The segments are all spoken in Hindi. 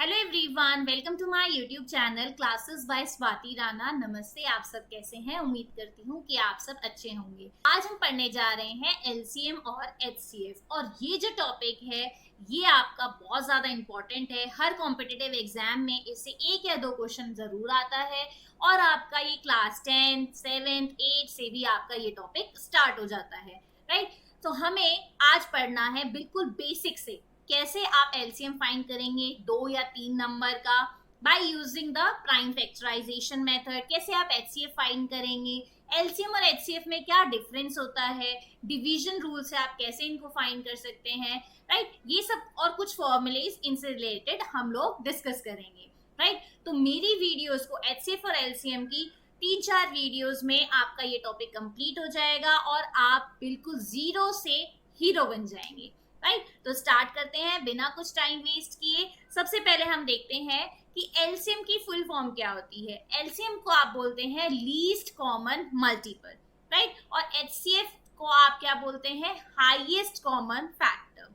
Hello everyone, welcome to my YouTube channel classes by Swati Rana. नमस्ते, आप सब कैसे हैं? उम्मीद करती हूँ कि आप सब अच्छे होंगे। आज हम पढ़ने जा रहे हैं एलसीएम और एचसीएफ, और ये जो टॉपिक है ये आपका बहुत ज़्यादा इम्पोर्टेंट है। हर कॉम्पिटिटिव एग्जाम में इससे एक या दो क्वेश्चन ज़रूर आता है, और आपका ये क्लास 10th 7th 8th से भी आपका ये टॉपिक स्टार्ट हो जाता है, राइट। तो हमें आज पढ़ना है बिल्कुल बेसिक से, कैसे आप एलसीएम फाइंड करेंगे 2 या 3 नंबर का by using the prime factorization method. कैसे आप एचसीएफ फाइंड करेंगे, एलसीएम और एचसीएफ में क्या डिफरेंस होता है, डिवीजन रूल से आप कैसे इनको फाइंड कर सकते हैं, राइट। ये सब और कुछ फॉर्मूलेज इनसे रिलेटेड हम लोग डिस्कस करेंगे, राइट। तो मेरी वीडियोस को एचसीएफ और एलसीएम की 3-4 वीडियोस में आपका ये टॉपिक कंप्लीट हो जाएगा और आप बिल्कुल जीरो से हीरो बन जाएंगे, राइट। तो स्टार्ट करते हैं बिना कुछ टाइम वेस्ट किए। सबसे पहले हम देखते हैं कि एलसीएम की फुल फॉर्म क्या होती है। एलसीएम को आप बोलते हैं लीस्ट कॉमन मल्टीपल, राइट। और एचसीएफ को आप क्या बोलते हैं? Highest common factor.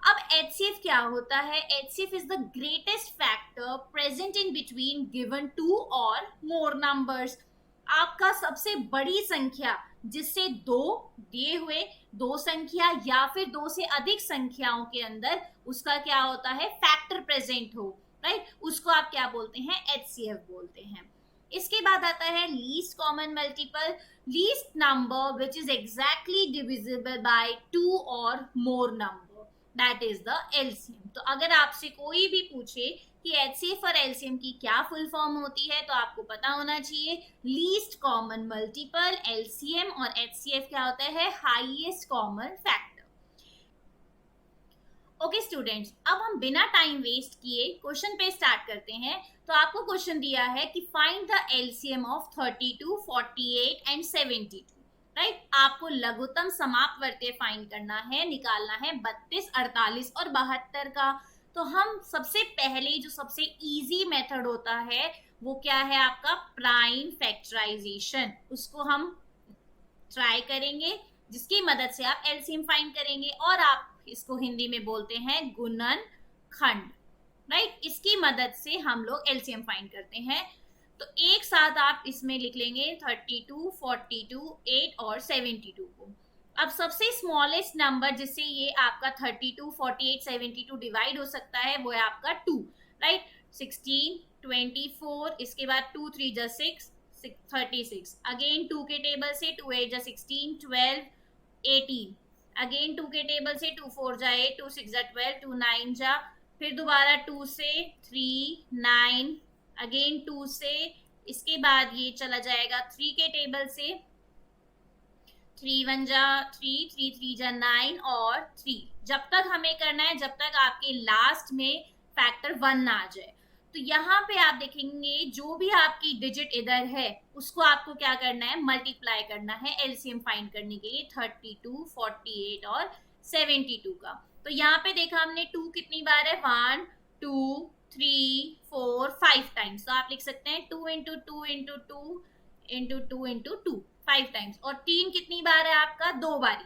अब एचसीएफ क्या होता है? HCF is the greatest factor present in between given two और मोर नंबर्स। आपका सबसे बड़ी संख्या जिससे दो दिए हुए दो संख्या या फिर दो से अधिक संख्याओं के अंदर उसका क्या होता है? फैक्टर प्रेजेंट हो, राइट। उसको आप क्या बोलते हैं? एचसीएफ बोलते हैं। इसके बाद आता है least common multiple, least number which is exactly divisible by two और more number, that is the LCM. तो अगर आपसे कोई भी पूछे कि एचसीएफ और एलसीएम की क्या फुल फॉर्म होती है, तो आपको पता होना चाहिए लीस्ट कॉमन मल्टीपल एलसीएम, और एचसीएफ क्या होता है? Highest common factor. Okay students, अब हम बिना टाइम वेस्ट किए क्वेश्चन पे स्टार्ट करते हैं। तो आपको क्वेश्चन दिया है कि find the LCM of 32, 48 and 72, right. आपको लघुत्तम समापवर्तीय फाइंड करना है, निकालना है 32, 48 और 72 का। तो हम सबसे पहले जो सबसे इजी मेथड होता है वो क्या है? आपका प्राइम फैक्टराइजेशन। उसको हम ट्राई करेंगे, जिसकी मदद से आप एलसीएम फाइंड करेंगे, और आप इसको हिंदी में बोलते हैं गुणन खंड, राइट। इसकी मदद से हम लोग एलसीएम फाइंड करते हैं। तो एक साथ आप इसमें लिख लेंगे 32, 42, 8 और 72 को। अब सबसे स्मॉलेस्ट नंबर जिससे ये आपका 32, 48, 72 डिवाइड हो सकता है वो है आपका 2, राइट। 16, 24, इसके बाद 2 3 जा 6, 36। अगेन 2 के टेबल से 2 8 जा 16, 12, 18। अगेन 2 के टेबल से 2 4 जा 8, 2 6 जा 12, 2 9 जा, फिर दोबारा 2 से 3 9, अगेन 2 से, इसके बाद ये चला जाएगा 3 के टेबल से 3 1 जा 3, 3 3 जा 9 और 3। जब तक हमें करना है जब तक आपके लास्ट में फैक्टर 1 ना आ जाए। तो यहाँ पे आप देखेंगे जो भी आपकी डिजिट इधर है उसको आपको क्या करना है? मल्टीप्लाई करना है एलसीएम फाइंड करने के लिए 32, 48 और 72 का। तो यहाँ पे देखा हमने 2 कितनी बार है? 1 2 3 4 5 टाइम्स। तो आप लिख सकते हैं 2 into 2 into 2 into 2 into 2, 5 times. और 3 कितनी बार है आपका? 2 बारी,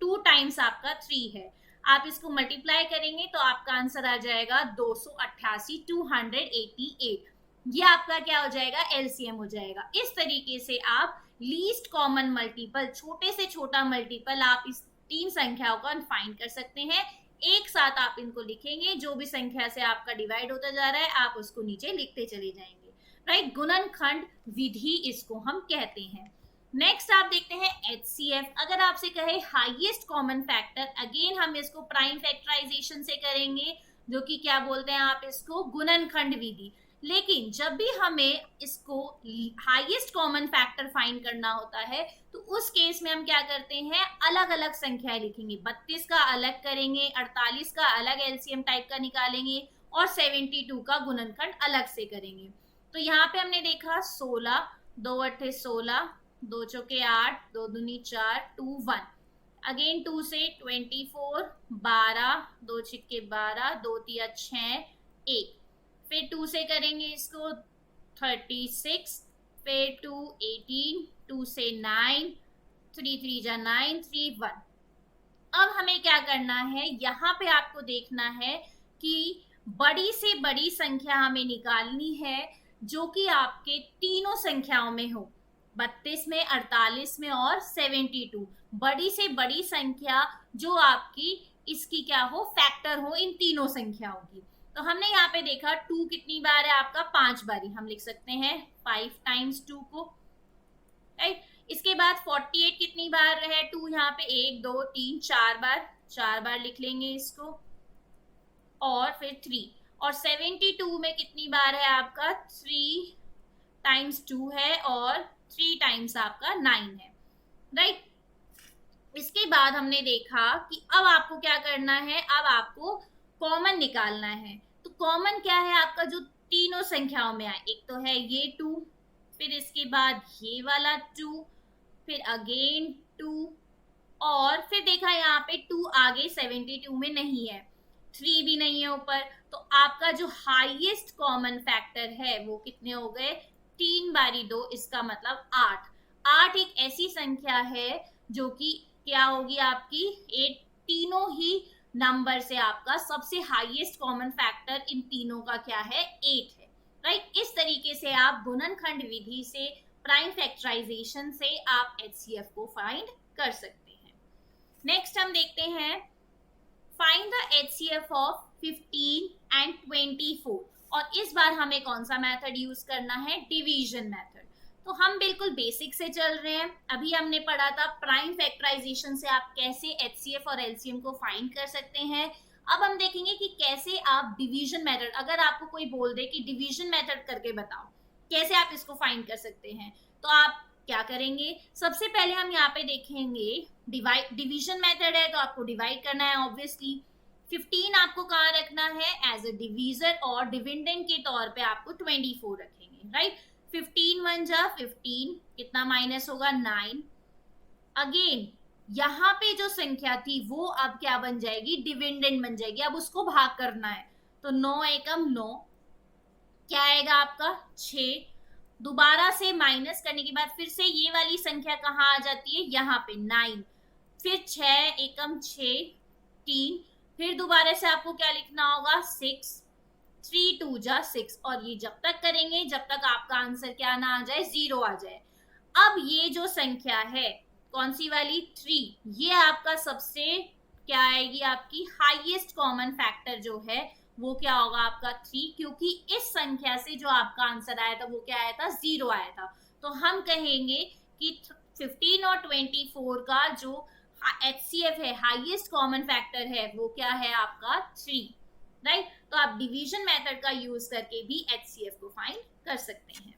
2 टाइम्स आपका 3 है। आप इसको मल्टीप्लाई करेंगे तो आपका आंसर आ जाएगा 288, 288। ये आपका क्या हो जाएगा? एलसीएम हो जाएगा। इस तरीके से आप लीस्ट कॉमन मल्टीपल, छोटे से छोटा मल्टीपल, आप इस 3 संख्याओं का फाइंड कर सकते हैं। एक साथ आप इनको लिखेंगे, जो भी संख्या से आपका डिवाइड होता जा रहा है आप उसको नीचे लिखते चले जाएंगे, राइट। गुणनखंड विधि इसको हम कहते हैं। नेक्स्ट आप देखते हैं एचसीएफ। अगर आपसे कहे हाईएस्ट कॉमन फैक्टर, अगेन हम इसको प्राइम फैक्टराइजेशन से करेंगे, जो कि क्या बोलते हैं आप इसको? गुणनखंड विधि। लेकिन जब भी हमें इसको हाईएस्ट कॉमन फैक्टर फाइंड करना होता है तो उस केस में हम क्या करते हैं? अलग अलग संख्याएं लिखेंगे। 32 का अलग करेंगे, 48 का अलग एलसीएम टाइप का निकालेंगे, और 72 का गुणनखंड अलग से करेंगे। तो यहाँ पे हमने देखा 16, 2 8 16, 2 चौके 8, 2 दूनी 4, 2 1। अगेन 2 से 24, 12, 2 छिक्के 12, 2 तिया 6, 1। फिर 2 से करेंगे इसको 36, फिर 2 18, 2 से 9, 3 3 जा 9, 3 1। अब हमें क्या करना है? यहाँ पे आपको देखना है कि बड़ी से बड़ी संख्या हमें निकालनी है जो कि आपके तीनों संख्याओं में हो, 32 में, 48 में और 72। बड़ी से बड़ी संख्या जो आपकी इसकी क्या हो, फैक्टर हो इन तीनों संख्याओं की। तो हमने यहाँ पे देखा 2 कितनी बार है आपका, 5 बारी। हम लिख सकते हैं 5 टाइम्स 2 को, राइट। इसके बाद 48 कितनी बार है, 2 यहाँ पे 1 2 3 4 बार, 4 बार लिख लेंगे इसको, और फिर 3। और 72 में कितनी बार है आपका, 3 टाइम्स 2 है और 3 टाइम्स आपका 9 है, राइट। इसके बाद हमने देखा कि अब आपको क्या करना है, अब आपको कॉमन निकालना है। तो कॉमन क्या है आपका, जो तीनों संख्याओं में आए। एक तो है ये 2, फिर इसके बाद ये वाला 2, फिर अगेन 2, और फिर देखा यहाँ पे 2 आगे 72 में नहीं है, 3 भी नहीं है ऊपर। तो आपका जो हाईएस्ट कॉमन फैक्टर है वो कितने हो गए, 3 बारी 2, इसका मतलब 8। 8 एक ऐसी संख्या है जो कि क्या होगी आपकी, 8 तीनों ही नंबर से आपका सबसे हाईएस्ट कॉमन फैक्टर इन तीनों का क्या है, 8 है, राइट। इस तरीके से आप गुणनखंड विधि से, प्राइम फैक्टराइजेशन से आप एचसीएफ को फाइंड कर सकते हैं। नेक्स्ट हम देखते हैं find the HCF of 15 and 24। और इस बार हमें कौन सा मेथड यूज करना है, डिवीजन मेथड। तो हम बिल्कुल बेसिक से चल रहे हैं। अभी हमने पढ़ा था प्राइम फैक्टराइजेशन से आप कैसे एचसीएफ और एलसीएम को फाइंड कर सकते हैं। अब हम देखेंगे कि कैसे आप डिवीजन मेथड, अगर आपको कोई बोल दे कि डिवीजन मेथड करके बताओ कैसे आप इसको फाइंड कर सकते हैं, तो आप क्या करेंगे, सबसे पहले हम यहाँ पे देखेंगे डिवीजन मेथड है तो आपको डिवाइड करना है ऑब्वियसली। 15 आपको कहाँ रखना है, एज अ डिवीजर, और डिविडेंड के तौर पे आपको 24 रखेंगे, राइट। 15 1 जा 15, कितना माइनस होगा, 9। अगेन यहाँ पे जो संख्या थी वो अब क्या बन जाएगी, डिविडेंड बन जाएगी। अब उसको भाग करना है, तो 9 एकम 9, क्या आएगा आपका 6। दोबारा से माइनस करने के बाद फिर से ये वाली संख्या कहाँ आ जाती है, यहाँ पे 9। फिर 6 एकम 6, 3। फिर दोबारा से आपको क्या लिखना होगा, 6। 3 2 जा 6, और ये जब तक करेंगे जब तक आपका आंसर क्या ना आ जाए, 0 आ जाए। अब ये जो संख्या है कौन सी वाली, 3, ये आपका सबसे क्या आएगी, आपकी हाईएस्ट कॉमन फैक्टर जो है वो क्या होगा आपका 3, क्योंकि इस संख्या से जो आपका आंसर आया था वो क्या आया था, 0 आया था। तो हम कहेंगे कि 15 और 24 का जो एचसीएफ है, हाईएस्ट कॉमन फैक्टर है, वो क्या है आपका 3, राइट। तो आप डिवीजन मेथड का यूज करके भी एचसीएफ को फाइंड कर सकते हैं।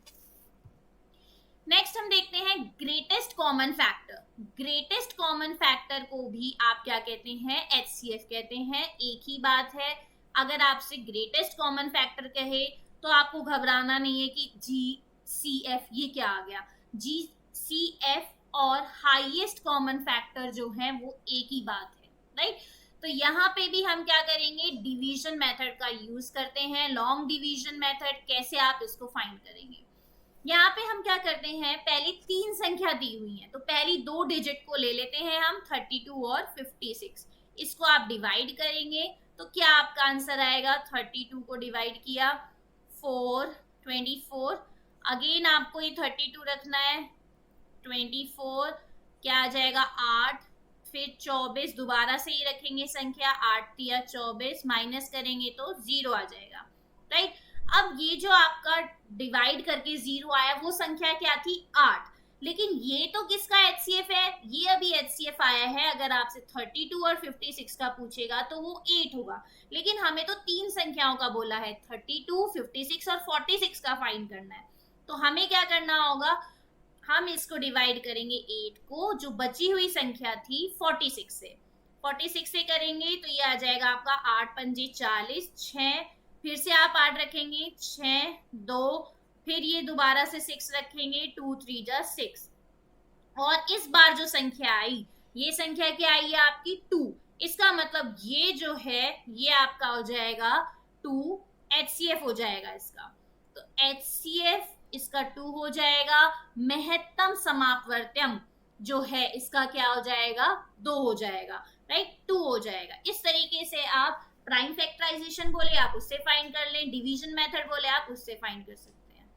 नेक्स्ट हम देखते हैं greatest common factor. Greatest common factor को भी आप क्या कहते हैं, एचसीएफ कहते हैं। एक ही बात है, अगर आपसे ग्रेटेस्ट कॉमन फैक्टर कहे तो आपको घबराना नहीं है कि जी सी एफ ये क्या आ गया। जी सी एफ और हाईएस्ट कॉमन फैक्टर जो है वो एक ही बात है, राइट। तो यहाँ पे भी हम क्या करेंगे, डिवीजन मेथड का यूज करते हैं। लॉन्ग डिवीजन मेथड, कैसे आप इसको फाइंड करेंगे, यहाँ पे हम क्या करते हैं, पहले 3 संख्या दी हुई है तो पहली 2 डिजिट को ले लेते हैं हम, 32 और 56। इसको आप डिवाइड करेंगे तो क्या आपका आंसर आएगा, 32 को डिवाइड किया 4, 24। अगेन आपको ये 32 रखना है, 24 क्या आ जाएगा 8, फिर 24 दोबारा से ही रखेंगे संख्या, 8 या 24 माइनस करेंगे तो 0 आ जाएगा, राइट। अब ये जो आपका डिवाइड करके 0 आया वो संख्या क्या थी, 8। लेकिन ये तो किसका एचसीएफ है, ये अभी एचसीएफ आया है। अगर आपसे 32 और 56 का पूछेगा तो वो 8 होगा, लेकिन हमें तो 3 संख्याओं का बोला है, 32, 56 और 46 का फाइंड करना है। तो हमें क्या करना होगा, हम इसको डिवाइड करेंगे 8 को, जो बची हुई संख्या थी 46 से, 46 से करेंगे तो ये आ जाएगा आपका 8 पंजे 40, 6, फिर से आप 8 रखेंगे, 6 2, फिर ये दोबारा से 6 रखेंगे, 2 3 जा 6। और इस बार जो संख्या आई, ये संख्या क्या आई है आपकी 2। इसका मतलब ये जो है ये आपका हो जाएगा 2, एचसीएफ हो जाएगा इसका। तो एचसीएफ इसका 2 हो जाएगा। महत्तम समापवर्त्यम जो है इसका क्या हो जाएगा, 2 हो जाएगा, राइट, 2 हो जाएगा। इस तरीके से आप प्राइम फैक्टराइजेशन बोले आप उससे फाइंड कर लें, डिवीजन मेथड बोले आप उससे फाइंड कर सकते हैं।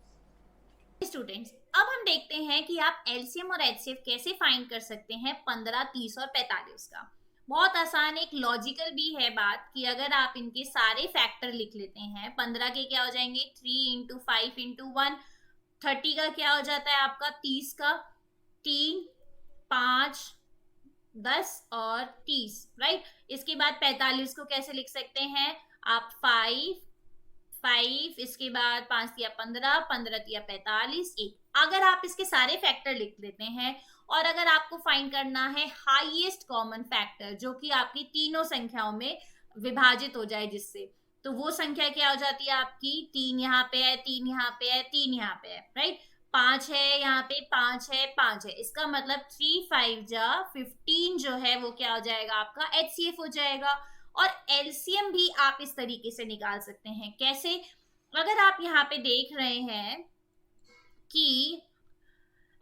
स्टूडेंट्स, अब हम देखते हैं कि आप एलसीएम और एचसीएफ कैसे फाइंड कर सकते हैं 15, 30 और 45 का। बहुत आसान, एक लॉजिकल भी है बात कि अगर आप इनके सारे फैक्टर लिख लेते हैं, 15 के क्या हो जाएंगे 3 इंटू 5 इंटू 1, 30 का क्या हो जाता है आपका 30 का 3, 5, 10 और 30, राइट। इसके बाद 45 को कैसे लिख सकते हैं आप 5, इसके बाद 5 दिया 15, 15 दिया 45, 1। अगर आप इसके सारे फैक्टर लिख लेते हैं और अगर आपको फाइंड करना है हाईएस्ट कॉमन फैक्टर जो कि आपकी तीनों संख्याओं में विभाजित हो जाए जिससे, तो वो संख्या क्या हो जाती है आपकी 3 यहाँ पे है, 3 यहाँ पे है, 3 यहाँ पे है, राइट। 5 है यहाँ पे, 5 है, 5 है, इसका मतलब 3 5 जा 15 जो है वो क्या हो जाएगा आपका एचसीएफ हो जाएगा। और एलसीएम भी आप इस तरीके से निकाल सकते हैं, कैसे? अगर आप यहाँ पे देख रहे हैं कि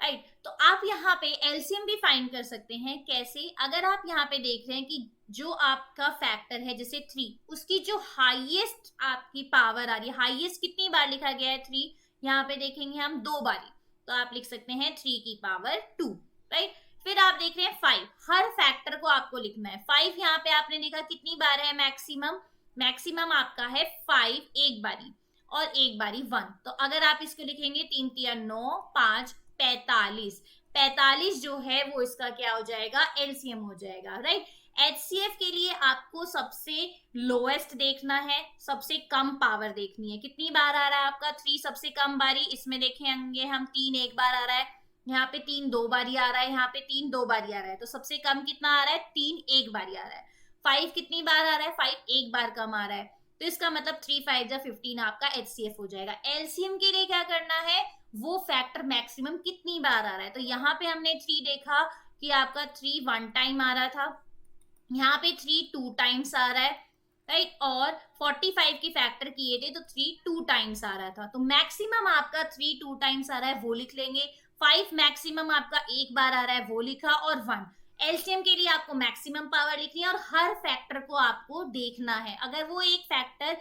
राइट, तो आप यहाँ पे एलसीएम भी फाइंड कर सकते हैं, कैसे? अगर आप यहाँ पे देख रहे हैं कि जो आपका फैक्टर है जैसे 3, उसकी जो हाईएस्ट आपकी पावर आ रही है, हाईएस्ट कितनी बार लिखा गया है 3, यहाँ पे देखेंगे हम 2 बारी, तो आप लिख सकते हैं 3 की पावर 2, राइट। फिर आप देख रहे हैं 5, हर फैक्टर को आपको लिखना है। 5 यहाँ पे आपने लिखा कितनी बार है मैक्सिमम, मैक्सिमम आपका है 5 एक बारी और एक बारी 1, तो अगर आप इसको लिखेंगे 3 तिया 9, 5 45, 45 जो है वो इसका क्या हो जाएगा एलसीएम हो जाएगा, राइट। एचसीएफ के लिए आपको सबसे लोएस्ट देखना है, सबसे कम पावर देखनी है। कितनी बार आ रहा है आपका 3 सबसे कम बारी, इसमें देखेंगे हम 3 एक बार आ रहा है, यहाँ पे 3 2 बारी आ रहा है, यहाँ पे 3 2 बारी आ रहा है, तो सबसे कम कितना आ रहा है 3 एक बारी आ रहा है। 5 कितनी बार आ रहा है 5 एक बार कम आ रहा है, तो इसका मतलब 3 5 जा 15 आपका एचसीएफ हो जाएगा। एलसीएम के लिए क्या करना है, वो फैक्टर मैक्सिमम कितनी बार आ रहा है, तो यहाँ पे हमने 3 देखा कि आपका 3 1 टाइम आ रहा था, यहाँ पे 3 2 टाइम्स आ रहा है, राइट। और 45 की फैक्टर किए थे तो 3 2 टाइम्स आ रहा था, तो मैक्सिमम आपका 3 2 टाइम्स आ रहा है वो लिख लेंगे। 5 मैक्सिमम आपका एक बार आ रहा है वो लिखा, और 1 एलसीएम के लिए आपको मैक्सिमम पावर लिखनी है और हर फैक्टर को आपको देखना है। अगर वो एक फैक्टर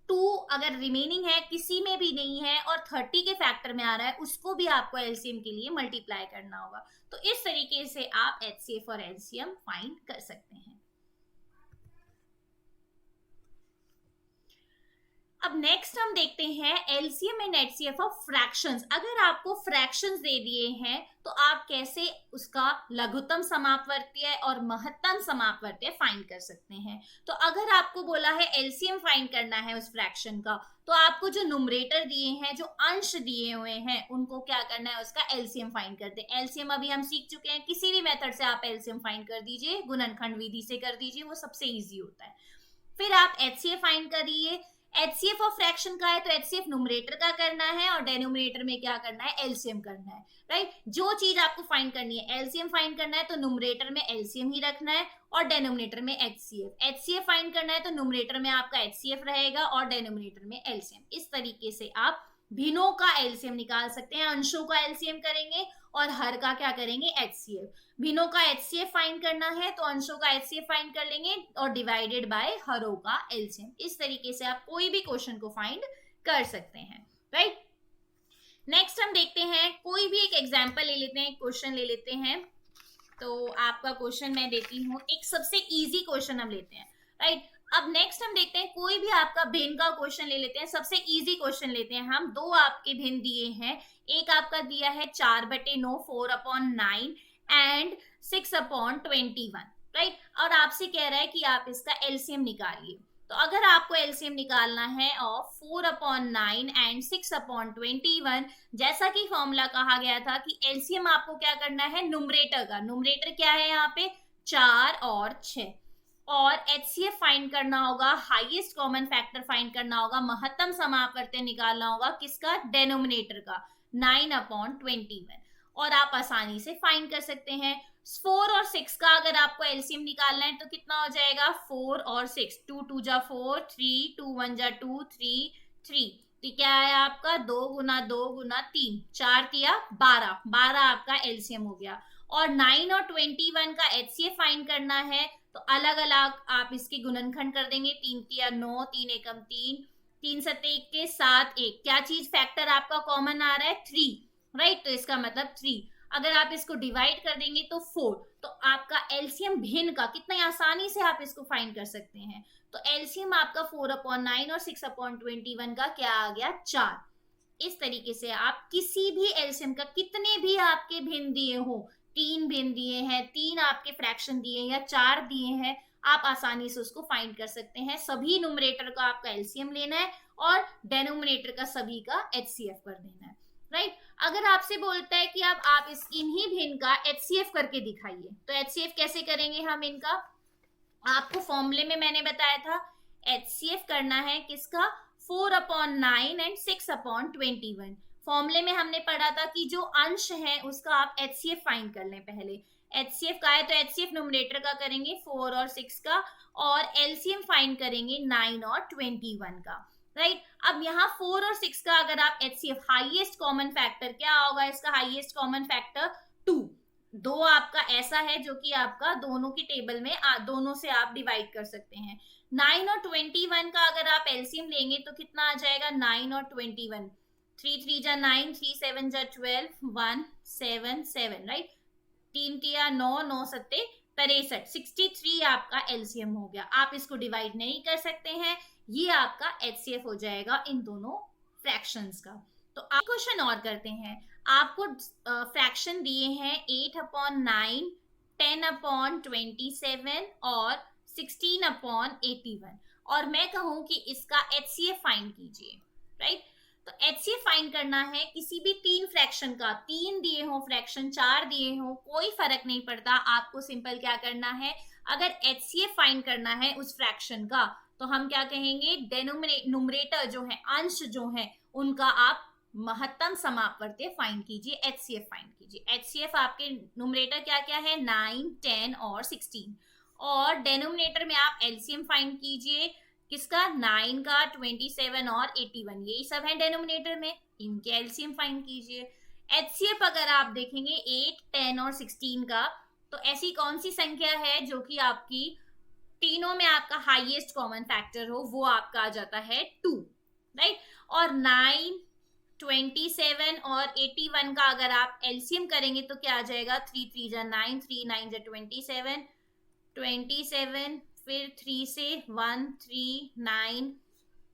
2 अगर रिमेनिंग है, किसी में भी नहीं है और 30 के फैक्टर में आ रहा है, उसको भी आपको एलसीएम के लिए मल्टीप्लाई करना होगा। तो इस तरीके से आप एचसीएफ और एलसीएम फाइंड कर सकते हैं। अब नेक्स्ट हम देखते हैं LCM and HCF of fractions. अगर आपको फ्रैक्शंस दे दिए हैं तो आप कैसे उसका लघुत्तम समापवर्तीय और महत्तम समापवर्तीय फाइंड कर सकते हैं। तो अगर आपको बोला है एलसीएम फाइंड करना है उस फ्रैक्शन का, तो आपको जो न्यूमरेटर दिए हैं, जो अंश दिए हुए हैं, उनको क्या करना है उसका एलसीएम फाइंड करते हैं। एलसीएम अभी हम सीख चुके हैं, किसी भी मेथड से आप एलसीएम फाइंड कर दीजिए, गुणनखंड विधि से कर दीजिए, वो सबसे ईजी होता है। फिर आप एचसीएफ फाइंड करिए। एचसीएफ ऑफ फ्रैक्शन का है तो एचसीएफ न्यूमरेटर का करना है और डिनोमिनेटर में क्या करना है एलसीएम करना है, राइट। जो चीज आपको फाइंड करनी है, एलसीएम फाइंड करना है तो न्यूमरेटर में एलसीएम ही रखना है और डिनोमिनेटर में एचसीएफ। एचसीएफ फाइंड करना है तो न्यूमरेटर में आपका एचसीएफ रहेगा और डिनोमिनेटर में एलसीएम। इस तरीके से आप भिन्नों का एलसीएम निकाल सकते हैं। अंशों का एलसीएम करेंगे और हर का क्या करेंगे एचसीएफ। भिन्नों का एचसीएफ फाइंड करना है तो अंशों का एचसीएफ फाइंड कर लेंगे और डिवाइडेड बाय हरों का एलसीएम। इस तरीके से आप कोई भी क्वेश्चन को फाइंड कर सकते हैं, राइट। नेक्स्ट हम देखते हैं, कोई भी एक एग्जांपल ले लेते हैं, क्वेश्चन ले लेते हैं। तो आपका क्वेश्चन मैं देती हूँ, एक सबसे इजी क्वेश्चन हम लेते हैं, राइट। अब नेक्स्ट हम देखते हैं, कोई भी आपका भिन्न का क्वेश्चन ले लेते हैं, सबसे इजी क्वेश्चन लेते हैं हम। दो आपके भिन्न दिए हैं, एक आपका दिया है 4/9 4/9 एंड 6/21, राइट। और आपसे कह रहा है कि आप इसका एलसीएम निकालिए। तो अगर आपको एलसीएम निकालना है ऑफ 4/9 एंड 6/21, जैसा कि फॉर्मूला कहा गया था कि एलसीएम आपको क्या करना है न्यूमरेटर का, न्यूमरेटर क्या है यहाँ पे 4 और 6, और एचसीएफ फाइंड करना होगा, हाईएस्ट कॉमन फैक्टर फाइंड करना होगा, महत्तम समापवर्तीय निकालना होगा किसका डिनोमिनेटर का 9/21, और आप आसानी से फाइंड कर सकते हैं। 4 और 6 का अगर आपको एलसीएम निकालना है तो कितना हो जाएगा 4 और 6, 2 2 जा 4, 3 2 1 जा 2, 3 3, तो क्या है आपका 2 गुना 2 गुना 3, 4 तिया 12 आपका एलसीएम हो गया। और 9 और 21 का एचसीएफ फाइंड करना है तो अलग अलग आप इसके गुणनखंड कर देंगे, 3 तिया 9, 3 एकम 3, 3 सत्ते 21, 7 1, क्या चीज फैक्टर आपका कॉमन आ रहा है 3, राइट, तो इसका मतलब 3। अगर आप इसको डिवाइड कर देंगे तो 4, तो आपका एलसीएम भिन्न का कितना आसानी से आप इसको फाइंड कर सकते हैं। तो एलसीएम आपका 4/9 और 6/21 का क्या आ गया 4। इस तरीके से आप किसी भी एलसीएम का कितने भी आपके भिन्न दिए हो, 3 भिन्न दिए हैं, 3 आपके फ्रैक्शन दिए या 4 दिए हैं, आप आसानी से उसको फाइंड कर सकते हैं। सभी न्यूमरेटर का आपका एलसीएम लेना है और डेनोमिनेटर का सभी का एचसीएफ कर देना है, राइट। अगर आपसे बोलता है कि अब आप इस इन्हीं भिन्न का एचसीएफ करके दिखाइए, तो एचसीएफ कैसे करेंगे हम इनका, आपको फॉर्मूले में मैंने बताया था एचसीएफ करना है किसका 4/9 एंड 6/21। फॉर्मूले में हमने पढ़ा था कि जो अंश है उसका आप एचसीएफ फाइंड कर लें पहले। एचसीएफ का है तो एचसीएफ न्यूमरेटर का करेंगे 4 और 6 का, और एलसीएम फाइंड करेंगे 9 और 21 का, राइट। अब यहाँ 4 और 6 का अगर आप एचसीएफ, हाईएस्ट कॉमन फैक्टर क्या होगा इसका, हाईएस्ट कॉमन फैक्टर 2, दो आपका ऐसा है जो कि आपका दोनों की टेबल में दोनों से आप डिवाइड कर सकते हैं। 9 और 21 का अगर आप एलसीएम लेंगे तो कितना आ जाएगा 9 और 21, 3 3 जा 9, 3 7 जा 12, 1 7 7, राइट, 3 तिया 9, 9 सत्ते 63, 63 आपका एलसीएम हो गया। आप इसको डिवाइड नहीं कर सकते हैं, ये आपका एचसीएफ हो जाएगा इन दोनों फ्रैक्शंस का। तो आप क्वेश्चन और करते हैं, आपको फ्रैक्शन दिए हैं 8/9, 10/27 और 16/81, और मैं कहूं कि इसका एचसीएफ फाइंड कीजिए, राइट। तो एचसीएफ फाइंड करना है किसी भी 3 फ्रैक्शन का, 3 दिए हो फ्रैक्शन, 4 दिए हो, कोई फर्क नहीं पड़ता, आपको सिंपल क्या करना है, अगर एचसीएफ फाइंड करना है उस फ्रैक्शन का तो हम क्या कहेंगे, न्यूमरेटर जो है, अंश जो है, उनका आप महत्तम समापवर्ती फाइंड कीजिए, एचसीएफ फाइंड कीजिए। एचसीएफ आपके न्यूमरेटर क्या क्या है 9, 10 और 16, और डेनोमिनेटर में आप एलसीएम फाइंड कीजिए किसका 9 का, 27 और 81, यही सब है डेनोमिनेटर में, इनके एलसीएम फाइंड कीजिए। एचसीएफ अगर आप देखेंगे 8, 10 और 16 का, तो ऐसी कौन सी संख्या है जो कि आपकी तीनों में आपका हाईएस्ट कॉमन फैक्टर हो, वो आपका आ जाता है 2, राइट। और 9, 27 और 81 का अगर आप एलसीएम करेंगे तो क्या आ जाएगा, 3 3 जा 9, 3 9 जा 27, 27, फिर 3 से 1 3 9,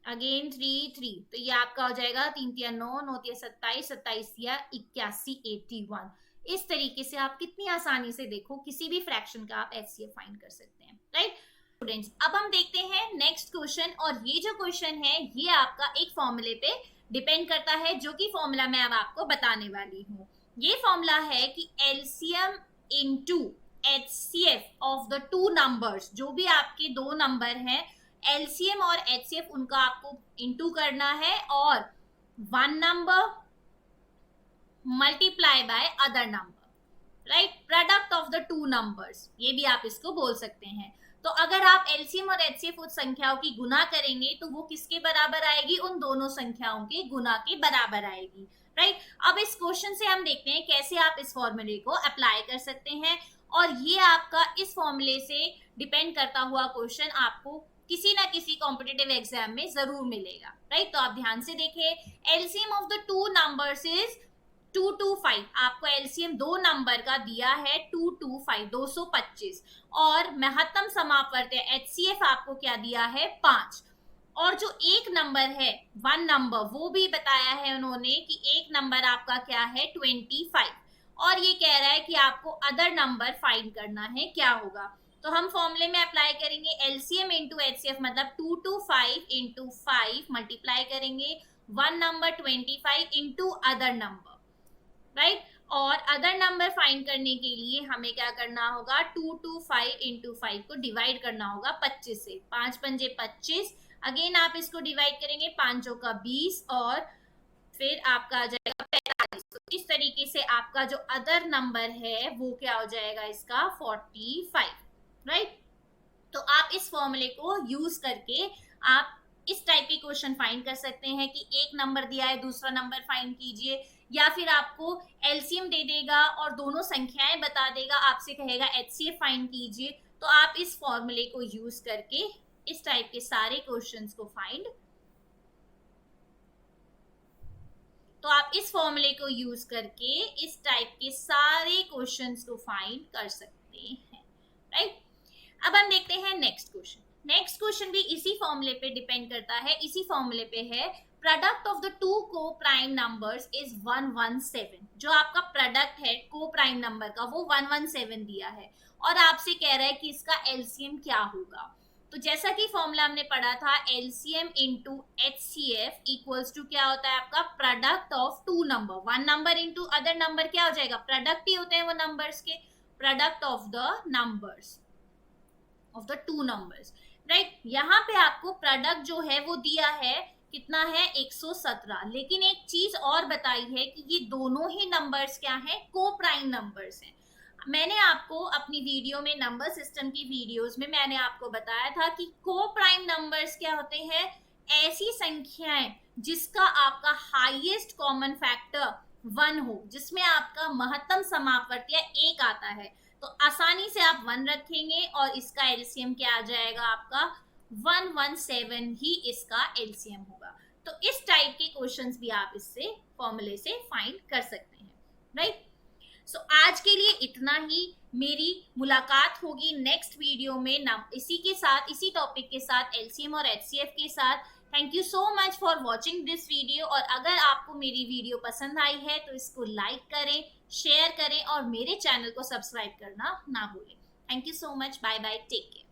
अगेन 3 3, तो ये आपका हो जाएगा 3 तिया 9, 9 तिया 27, 27 तिया 81, 81। इस तरीके से आप कितनी आसानी से देखो किसी भी फ्रैक्शन का आप एचसीएफ फाइंड कर सकते हैं, राइट स्टूडेंट्स। अब हम देखते हैं नेक्स्ट क्वेश्चन, और ये जो क्वेश्चन है ये आपका एक फॉर्मूले पे डिपेंड करता है, जो कि फॉर्मूला मैं अब आपको बताने वाली हूँ। ये फॉर्मूला है कि LCM into HCF of the 2 numbers, जो भी आपके 2 नंबर हैं, एलसीएम और एचसीएफ उनका आपको इनटू करना है, और 1 number multiply by other number, right, product of the 2 numbers, ये भी आप इसको बोल सकते हैं। तो अगर आप एलसीएम और एचसीएफ उस संख्याओं की गुना करेंगे तो वो किसके बराबर आएगी, उन दोनों संख्याओं के गुना के बराबर आएगी, राइट। अब इस क्वेश्चन से हम देखते हैं कैसे आप इस फॉर्मूले को अप्लाई कर सकते हैं, और ये आपका इस फॉर्मूले से डिपेंड करता हुआ क्वेश्चन आपको किसी ना किसी कॉम्पिटिटिव एग्जाम में जरूर मिलेगा, राइट। तो आप ध्यान से देखिए, LCM of the 2 numbers is 225, आपको एलसीएम 2 नंबर का दिया है 225, 225, और महत्तम समापवर्ती एचसीएफ आपको क्या दिया है 5, और जो एक नंबर है 1 नंबर वो भी बताया है उन्होंने कि एक नंबर आपका क्या है 25, और ये कह रहा है कि आपको अदर नंबर फाइंड करना है, क्या होगा। तो हम फॉर्मूले में अप्लाई करेंगे एलसीएम इंटू एचसीएफ, मतलब 225 इंटू 5 मल्टीप्लाई करेंगे 1 number 25 into other number, right. और अदर नंबर फाइंड करने के लिए हमें क्या करना होगा, 225 इंटू 5 को डिवाइड करना होगा 25 से, 5 पंजे 25, अगेन आप इसको डिवाइड करेंगे 5 का 20, और फिर आपका आ जाएगा 45। तो इस तरीके से आपका जो अदर नंबर है वो क्या हो जाएगा इसका 45, राइट। तो आप इस फॉर्मूले को यूज करके आप इस टाइप के क्वेश्चन फाइंड कर सकते हैं कि एक नंबर दिया है दूसरा नंबर फाइंड कीजिए, या फिर आपको एलसीएम दे देगा और दोनों संख्याएं बता देगा, आपसे कहेगा एचसीएफ फाइंड कीजिए, तो आप इस फॉर्मूले को यूज करके इस टाइप के सारे क्वेश्चंस को फाइंड इस टाइप के सारे क्वेश्चंस को फाइंड कर सकते हैं, राइट। अब हम देखते हैं नेक्स्ट क्वेश्चन भी इसी फॉर्मूले पे डिपेंड करता है, इसी फॉर्मूले पे है। प्रोडक्ट ऑफ द टू को प्राइम नंबर्स इज 117। जो आपका प्रोडक्ट है को प्राइम नंबर का वो 117 दिया है और आपसे कह रहा है कि इसका एलसीएम क्या होगा। तो जैसा कि फॉर्मूला हमने पढ़ा था, LCM into HCF equals to क्या होता है आपका product of two number, one number into other number क्या हो जाएगा, प्रोडक्ट ही होते हैं वो नंबर्स के, product of the numbers of the two numbers, right. यहाँ पे आपको प्रोडक्ट जो है वो दिया है कितना है 117, लेकिन एक चीज और बताई है कि ये दोनों ही नंबर्स क्या हैं, को प्राइम नंबर्स हैं। मैंने आपको अपनी वीडियो में नंबर सिस्टम की वीडियोस में मैंने आपको बताया था कि को प्राइम नंबर्स क्या होते हैं, ऐसी संख्याएं जिसका आपका हाईएस्ट कॉमन फैक्टर 1 हो, जिसमें आपका महत्तम समापवर्तीय 1 आता है। तो आसानी से आप 1 रखेंगे और इसका एलसीएम क्या आ जाएगा आपका 117 ही इसका एलसीएम होगा। तो इस टाइप के क्वेश्चंस भी आप इससे फॉर्मूले से फाइंड कर सकते हैं, राइट। सो आज के लिए इतना ही। मेरी मुलाकात होगी नेक्स्ट वीडियो में इसी टॉपिक के साथ, एलसीएम और एचसीएफ के साथ। Thank you so much for watching this video. और अगर आपको मेरी वीडियो पसंद आई है तो इसको लाइक करें, शेयर करें और मेरे चैनल को सब्सक्राइब करना ना भूलें। Thank you so much, bye bye, take care.